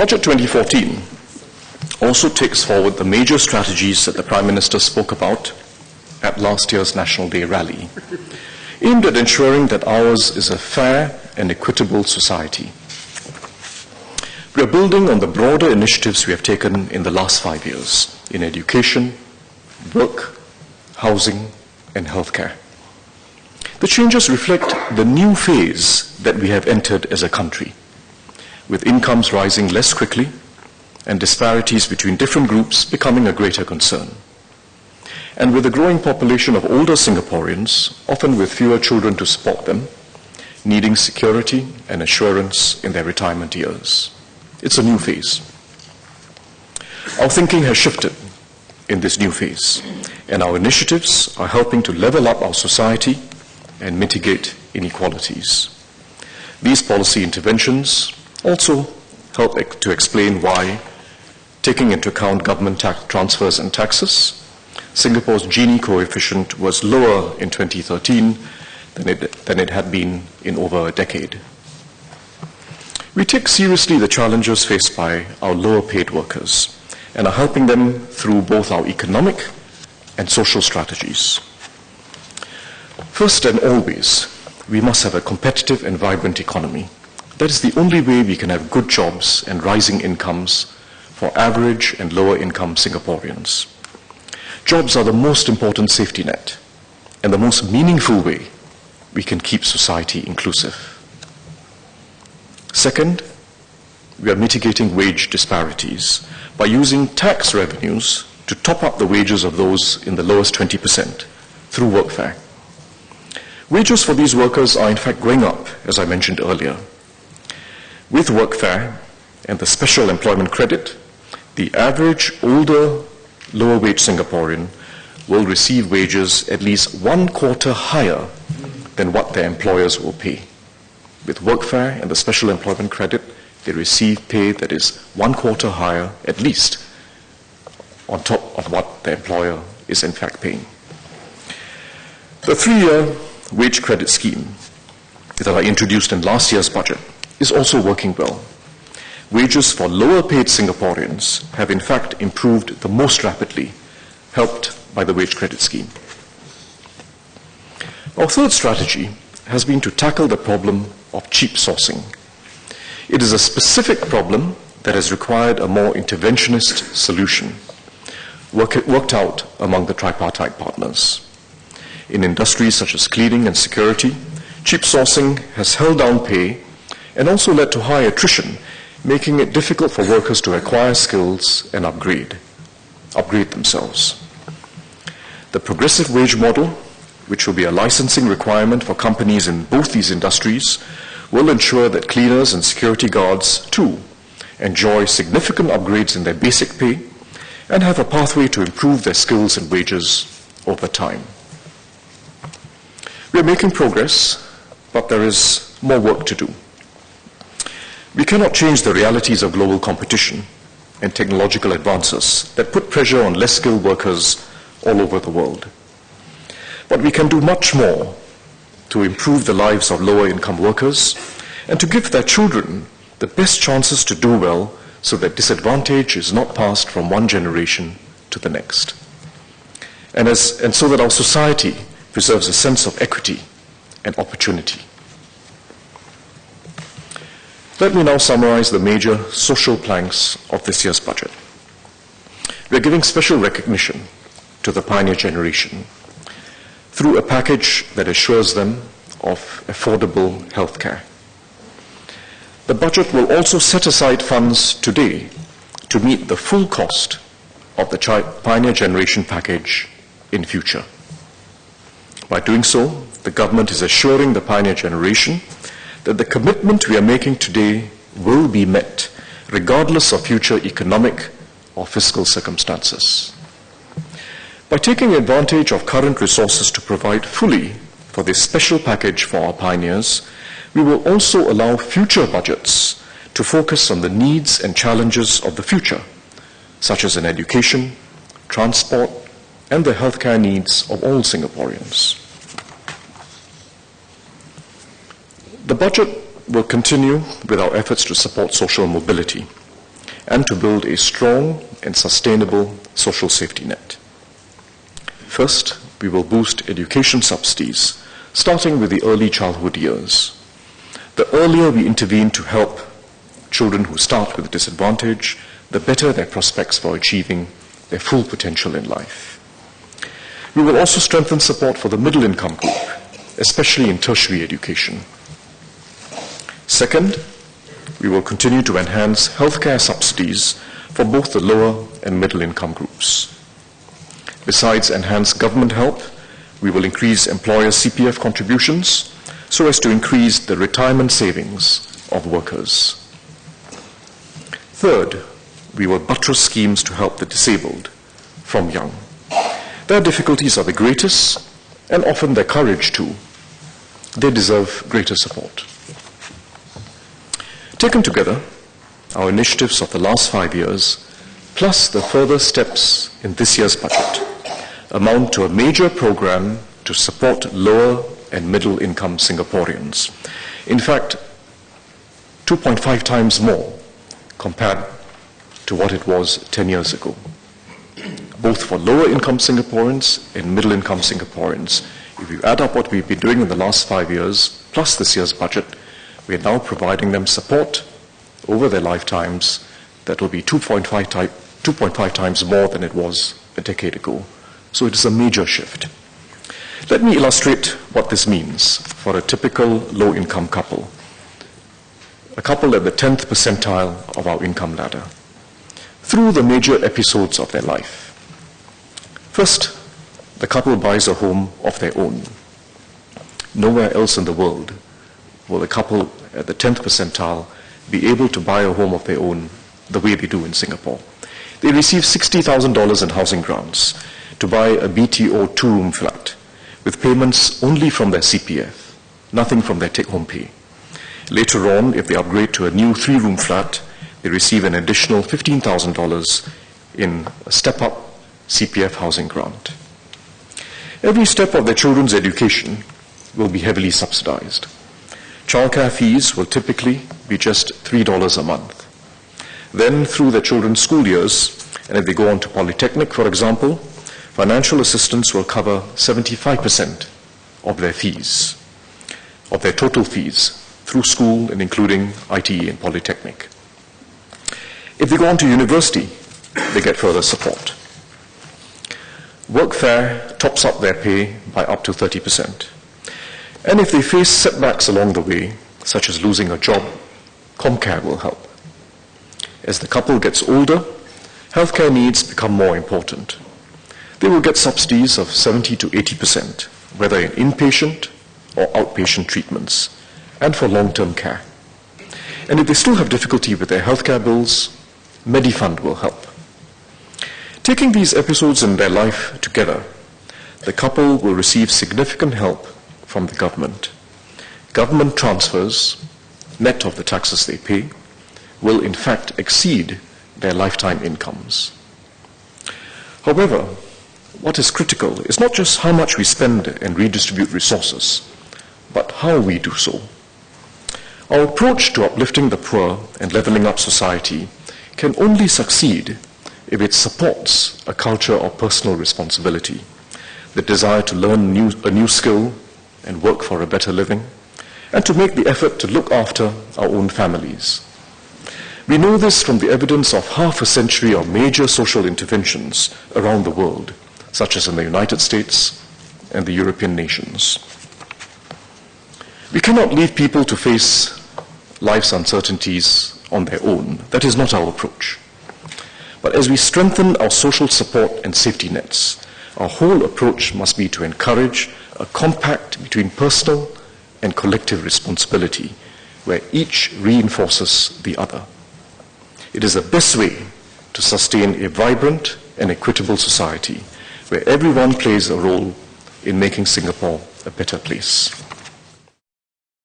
Budget 2014 also takes forward the major strategies that the Prime Minister spoke about at last year's National Day rally, aimed at ensuring that ours is a fair and equitable society. We are building on the broader initiatives we have taken in the last 5 years in education, work, housing, and healthcare. The changes reflect the new phase that we have entered as a country, with incomes rising less quickly and disparities between different groups becoming a greater concern. And with a growing population of older Singaporeans, often with fewer children to support them, needing security and assurance in their retirement years. It's a new phase. Our thinking has shifted in this new phase, and our initiatives are helping to level up our society and mitigate inequalities. These policy interventions also help to explain why, taking into account government tax transfers and taxes, Singapore's Gini coefficient was lower in 2013 than it had been in over a decade. We take seriously the challenges faced by our lower paid workers and are helping them through both our economic and social strategies. First and always, we must have a competitive and vibrant economy. That is the only way we can have good jobs and rising incomes for average and lower income Singaporeans. Jobs are the most important safety net and the most meaningful way we can keep society inclusive. Second, we are mitigating wage disparities by using tax revenues to top up the wages of those in the lowest 20% through workfare. Wages for these workers are in fact going up, as I mentioned earlier. With workfare and the special employment credit, the average older, lower wage Singaporean will receive wages at least 1/4 higher than what their employers will pay. With workfare and the special employment credit, they receive pay that is 1/4 higher, at least, on top of what the employer is in fact paying. The 3-year wage credit scheme that I introduced in last year's budget is also working well. Wages for lower paid Singaporeans have in fact improved the most rapidly, helped by the wage credit scheme. Our third strategy has been to tackle the problem of cheap sourcing. It is a specific problem that has required a more interventionist solution, worked out among the tripartite partners. In industries such as cleaning and security, cheap sourcing has held down pay and also led to high attrition, making it difficult for workers to acquire skills and upgrade themselves. The progressive wage model, which will be a licensing requirement for companies in both these industries, will ensure that cleaners and security guards, too, enjoy significant upgrades in their basic pay and have a pathway to improve their skills and wages over time. We are making progress, but there is more work to do. We cannot change the realities of global competition and technological advances that put pressure on less skilled workers all over the world. But we can do much more to improve the lives of lower income workers and to give their children the best chances to do well so that disadvantage is not passed from one generation to the next. And so that our society preserves a sense of equity and opportunity. Let me now summarize the major social planks of this year's budget. We are giving special recognition to the pioneer generation through a package that assures them of affordable healthcare. The budget will also set aside funds today to meet the full cost of the pioneer generation package in future. By doing so, the government is assuring the pioneer generation that the commitment we are making today will be met, regardless of future economic or fiscal circumstances. By taking advantage of current resources to provide fully for this special package for our pioneers, we will also allow future budgets to focus on the needs and challenges of the future, such as in education, transport, and the healthcare needs of all Singaporeans. The budget will continue with our efforts to support social mobility. and to build a strong and sustainable social safety net. First, we will boost education subsidies, starting with the early childhood years. The earlier we intervene to help children who start with disadvantage, the better their prospects for achieving their full potential in life. We will also strengthen support for the middle income group, especially in tertiary education. Second, we will continue to enhance healthcare subsidies for both the lower and middle income groups. Besides enhanced government help, we will increase employer CPF contributions so as to increase the retirement savings of workers. Third, we will buttress schemes to help the disabled from young. Their difficulties are the greatest, and often their courage too. They deserve greater support. Taken together, our initiatives of the last 5 years, plus the further steps in this year's budget, amount to a major program to support lower and middle income Singaporeans. In fact, 2.5 times more compared to what it was 10 years ago. Both for lower income Singaporeans and middle income Singaporeans. If you add up what we've been doing in the last 5 years, plus this year's budget, we are now providing them support over their lifetimes that will be 2.5 times more than it was a decade ago. So it is a major shift. Let me illustrate what this means for a typical low-income couple, a couple at the 10th percentile of our income ladder, through the major episodes of their life. First, the couple buys a home of their own. Nowhere else in the world will a couple at the 10th percentile be able to buy a home of their own the way they do in Singapore. They receive $60,000 in housing grants to buy a BTO two-room flat with payments only from their CPF, nothing from their take-home pay. Later on, if they upgrade to a new three-room flat, they receive an additional $15,000 in a step-up CPF housing grant. Every step of their children's education will be heavily subsidized. Childcare fees will typically be just $3 a month. Then, through their children's school years, and if they go on to polytechnic, for example, financial assistance will cover 75% of their fees, of their total fees, through school and including ITE and polytechnic. If they go on to university, they get further support. Workfare tops up their pay by up to 30%. And if they face setbacks along the way, such as losing a job, ComCare will help. As the couple gets older, healthcare needs become more important. They will get subsidies of 70 to 80%, whether in inpatient or outpatient treatments, and for long-term care. And if they still have difficulty with their healthcare bills, Medifund will help. Taking these episodes in their life together, the couple will receive significant help from the government. Government transfers, net of the taxes they pay, will in fact exceed their lifetime incomes. However, what is critical is not just how much we spend and redistribute resources, but how we do so. Our approach to uplifting the poor and leveling up society can only succeed if it supports a culture of personal responsibility, the desire to learn a new skill and work for a better living, and to make the effort to look after our own families. We know this from the evidence of half a century of major social interventions around the world, such as in the United States and the European nations. We cannot leave people to face life's uncertainties on their own. That is not our approach. But as we strengthen our social support and safety nets, our whole approach must be to encourage a compact between personal and collective responsibility, where each reinforces the other. It is the best way to sustain a vibrant and equitable society, where everyone plays a role in making Singapore a better place.